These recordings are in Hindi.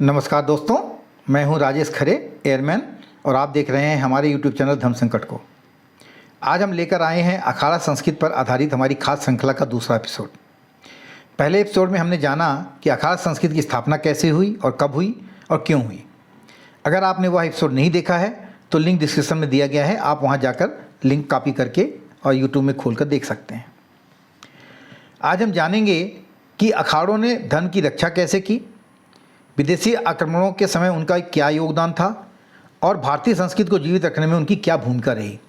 नमस्कार दोस्तों, मैं हूं राजेश खरे, एयरमैन, और आप देख रहे हैं हमारे यूट्यूब चैनल धर्म संकट को। आज हम लेकर आए हैं अखाड़ा संस्कृत पर आधारित हमारी खास श्रृंखला का दूसरा एपिसोड। पहले एपिसोड में हमने जाना कि अखाड़ा संस्कृत की स्थापना कैसे हुई और कब हुई और क्यों हुई। अगर आपने वह एपिसोड नहीं देखा है तो लिंक डिस्क्रिप्शन में दिया गया है, आप वहाँ जाकर लिंक कॉपी करके और यूट्यूब में खोल कर देख सकते हैं। आज हम जानेंगे कि अखाड़ों ने धर्म की रक्षा कैसे की, विदेशी आक्रमणों के समय उनका क्या योगदान था और भारतीय संस्कृति को जीवित रखने में उनकी क्या भूमिका रही।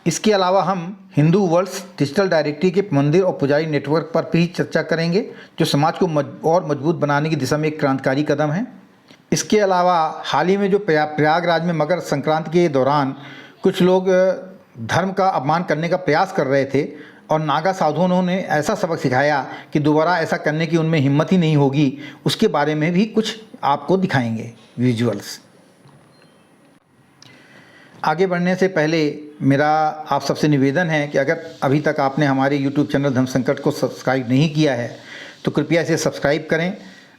इसके अलावा हम हिंदू वर्ल्ड्स डिजिटल डायरेक्टरी के मंदिर और पुजारी नेटवर्क पर भी चर्चा करेंगे, जो समाज को और मजबूत बनाने की दिशा में एक क्रांतिकारी कदम है। इसके अलावा हाल ही में जो प्रयागराज में मकर संक्रांति के दौरान कुछ लोग धर्म का अपमान करने का प्रयास कर रहे थे और नागा साधुओं ने ऐसा सबक सिखाया कि दोबारा ऐसा करने की उनमें हिम्मत ही नहीं होगी, उसके बारे में भी कुछ आपको दिखाएंगे विजुअल्स। आगे बढ़ने से पहले मेरा आप सबसे निवेदन है कि अगर अभी तक आपने हमारे YouTube चैनल धर्म संकट को सब्सक्राइब नहीं किया है तो कृपया इसे सब्सक्राइब करें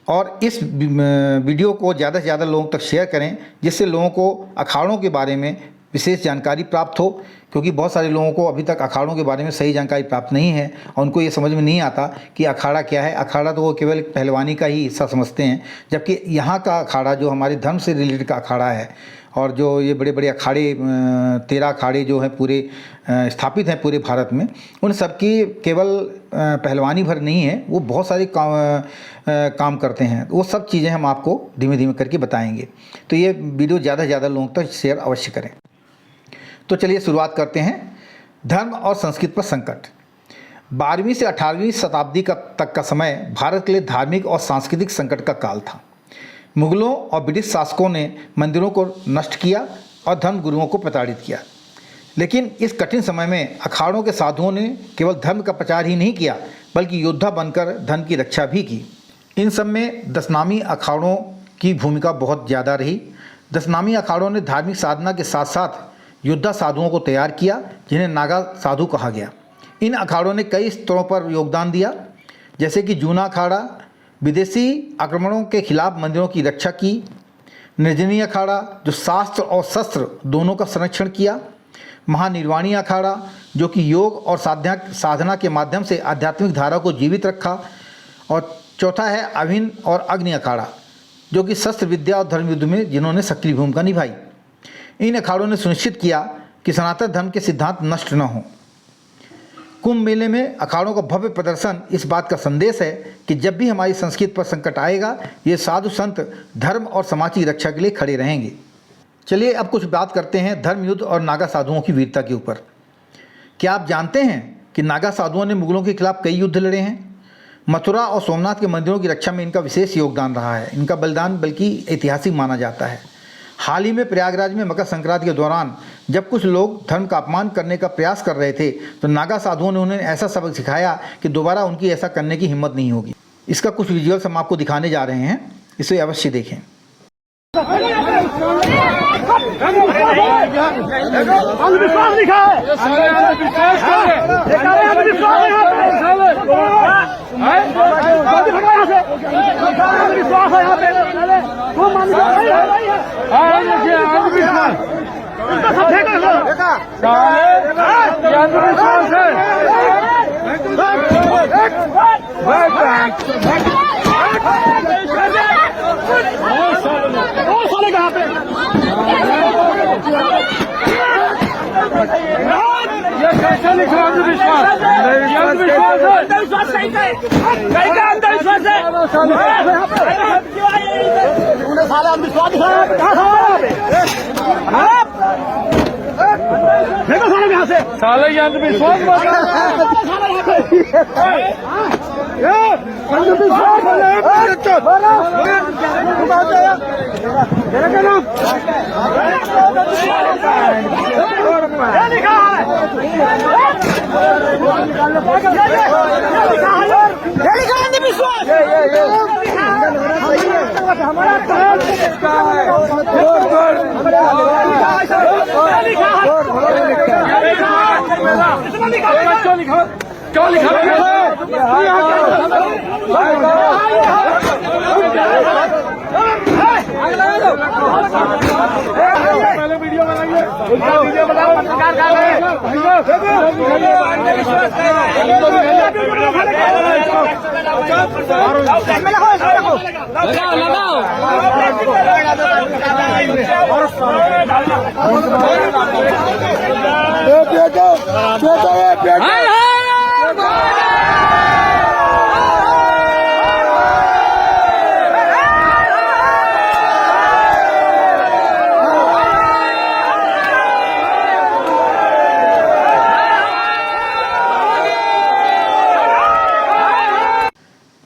और इस वीडियो को ज़्यादा से ज़्यादा लोगों तक शेयर करें, जिससे लोगों को अखाड़ों के बारे में विशेष जानकारी प्राप्त हो, क्योंकि बहुत सारे लोगों को अभी तक अखाड़ों के बारे में सही जानकारी प्राप्त नहीं है और उनको ये समझ में नहीं आता कि अखाड़ा क्या है। अखाड़ा तो वो केवल एक पहलवानी का ही हिस्सा समझते हैं, जबकि यहाँ का अखाड़ा जो हमारे धर्म से रिलेटेड का अखाड़ा है और जो ये बड़े बड़े अखाड़े 13 अखाड़े जो हैं पूरे स्थापित हैं पूरे भारत में, उन सब की केवल पहलवानी भर नहीं है, वो बहुत सारे काम करते हैं। वो सब चीज़ें हम आपको धीमे धीमे करके बताएंगे, तो ये वीडियो ज़्यादा से ज़्यादा लोगों तक शेयर अवश्य करें। तो चलिए शुरुआत करते हैं। धर्म और संस्कृति पर संकट। 12वीं से 18वीं शताब्दी तक का समय भारत के लिए धार्मिक और सांस्कृतिक संकट का काल था। मुगलों और ब्रिटिश शासकों ने मंदिरों को नष्ट किया और धर्म गुरुओं को प्रताड़ित किया। लेकिन इस कठिन समय में अखाड़ों के साधुओं ने केवल धर्म का प्रचार ही नहीं किया, बल्कि योद्धा बनकर धर्म की रक्षा भी की। इन सब में दशनामी अखाड़ों की भूमिका बहुत ज़्यादा रही। दशनामी अखाड़ों ने धार्मिक साधना के साथ साथ योद्धा साधुओं को तैयार किया, जिन्हें नागा साधु कहा गया। इन अखाड़ों ने कई स्तरों पर योगदान दिया, जैसे कि जूना अखाड़ा विदेशी आक्रमणों के खिलाफ मंदिरों की रक्षा की, निर्जनी अखाड़ा जो शास्त्र और शस्त्र दोनों का संरक्षण किया, महानिर्वाणी अखाड़ा जो कि योग और साधना के माध्यम से आध्यात्मिक धारा को जीवित रखा, और चौथा है अभिन्न और अग्नि अखाड़ा जो कि शस्त्र विद्या और धर्म युद्ध में जिन्होंने सक्रिय भूमिका निभाई। इन अखाड़ों ने सुनिश्चित किया कि सनातन धर्म के सिद्धांत नष्ट न हों। कुंभ मेले में अखाड़ों का भव्य प्रदर्शन इस बात का संदेश है कि जब भी हमारी संस्कृति पर संकट आएगा, ये साधु संत धर्म और समाज की रक्षा के लिए खड़े रहेंगे। चलिए अब कुछ बात करते हैं धर्म युद्ध और नागा साधुओं की वीरता के ऊपर। क्या आप जानते हैं कि नागा साधुओं ने मुगलों के खिलाफ कई युद्ध लड़े हैं? मथुरा और सोमनाथ के मंदिरों की रक्षा में इनका विशेष योगदान रहा है। इनका बलिदान बल्कि ऐतिहासिक माना जाता है। हाल ही में प्रयागराज में मकर संक्रांति के दौरान जब कुछ लोग धर्म का अपमान करने का प्रयास कर रहे थे, तो नागा साधुओं ने उन्हें ऐसा सबक सिखाया कि दोबारा उनकी ऐसा करने की हिम्मत नहीं होगी। इसका कुछ विजुअल्स हम आपको दिखाने जा रहे हैं, इसे अवश्य देखें। ये कैसे लिखा अंधविश्वास? अंधविश्वास सही का अंधविश्वास है। तूने साले अंधविश्वास दिखाया, देखो साले यहाँ से साले ये अंधविश्वास क्या लिखा है?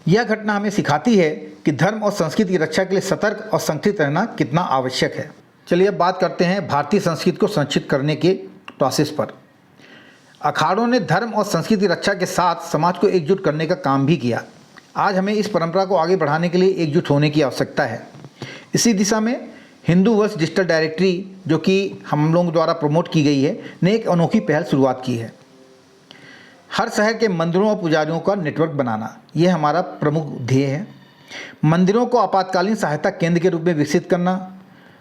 यह घटना हमें सिखाती है कि धर्म और संस्कृति की रक्षा के लिए सतर्क और संगठित रहना कितना आवश्यक है। चलिए अब बात करते हैं भारतीय संस्कृति को संरक्षित करने के प्रोसेस पर। अखाड़ों ने धर्म और संस्कृति की रक्षा के साथ समाज को एकजुट करने का काम भी किया। आज हमें इस परंपरा को आगे बढ़ाने के लिए एकजुट होने की आवश्यकता है। इसी दिशा में हिंदू वर्ष डिजिटल डायरेक्टरी, जो कि हम लोगों द्वारा प्रमोट की गई है, ने एक अनोखी पहल शुरुआत की है। हर शहर के मंदिरों और पुजारियों का नेटवर्क बनाना, यह हमारा प्रमुख ध्येय है। मंदिरों को आपातकालीन सहायता केंद्र के रूप में विकसित करना,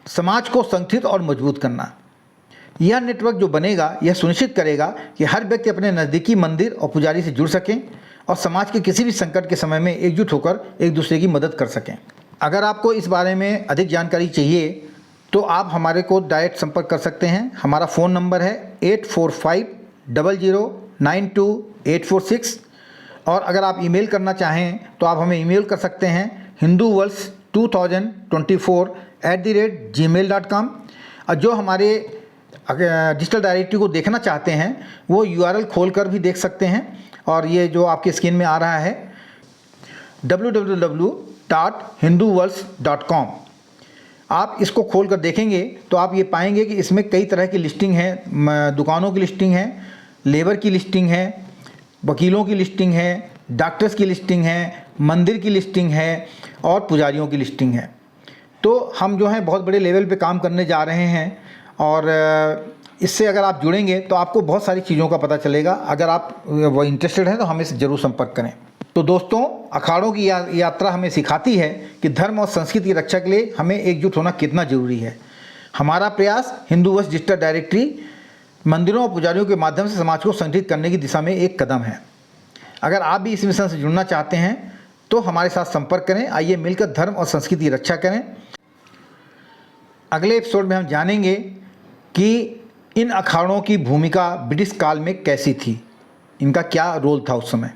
समाज को संगठित और मजबूत करना। यह नेटवर्क जो बनेगा, यह सुनिश्चित करेगा कि हर व्यक्ति अपने नज़दीकी मंदिर और पुजारी से जुड़ सकें और समाज के किसी भी संकट के समय में एकजुट होकर एक दूसरे की मदद कर सकें। अगर आपको इस बारे में अधिक जानकारी चाहिए तो आप हमारे को डायरेक्ट संपर्क कर सकते हैं। हमारा फ़ोन नंबर है 8450092846 और अगर आप ईमेल करना चाहें तो आप हमें ईमेल कर सकते हैं hinduverse2024@gmail.com। और जो हमारे डिजिटल डायरेक्टरी को देखना चाहते हैं वो URL खोलकर भी देख सकते हैं, और ये जो आपके स्क्रीन में आ रहा है www.hinduverse.com। आप इसको खोल कर देखेंगे तो आप ये पाएंगे कि इसमें कई तरह की लिस्टिंग है, दुकानों की लिस्टिंग है, लेबर की लिस्टिंग है, वकीलों की लिस्टिंग है, डॉक्टर्स की लिस्टिंग है, मंदिर की लिस्टिंग है और पुजारियों की लिस्टिंग है। तो हम जो है बहुत बड़े लेवल पे काम करने जा रहे हैं, और इससे अगर आप जुड़ेंगे तो आपको बहुत सारी चीज़ों का पता चलेगा। अगर आप वो इंटरेस्टेड हैं तो हमें ज़रूर संपर्क करें। तो दोस्तों, अखाड़ों की यात्रा हमें सिखाती है कि धर्म और संस्कृति की रक्षा के लिए हमें एकजुट होना कितना जरूरी है। हमारा प्रयास हिंदू वर्ष डिजिटल डायरेक्टरी मंदिरों और पुजारियों के माध्यम से समाज को संगठित करने की दिशा में एक कदम है। अगर आप भी इस मिशन से जुड़ना चाहते हैं तो हमारे साथ संपर्क करें। आइए मिलकर धर्म और संस्कृति की रक्षा करें। अगले एपिसोड में हम जानेंगे कि इन अखाड़ों की भूमिका ब्रिटिश काल में कैसी थी, इनका क्या रोल था उस समय।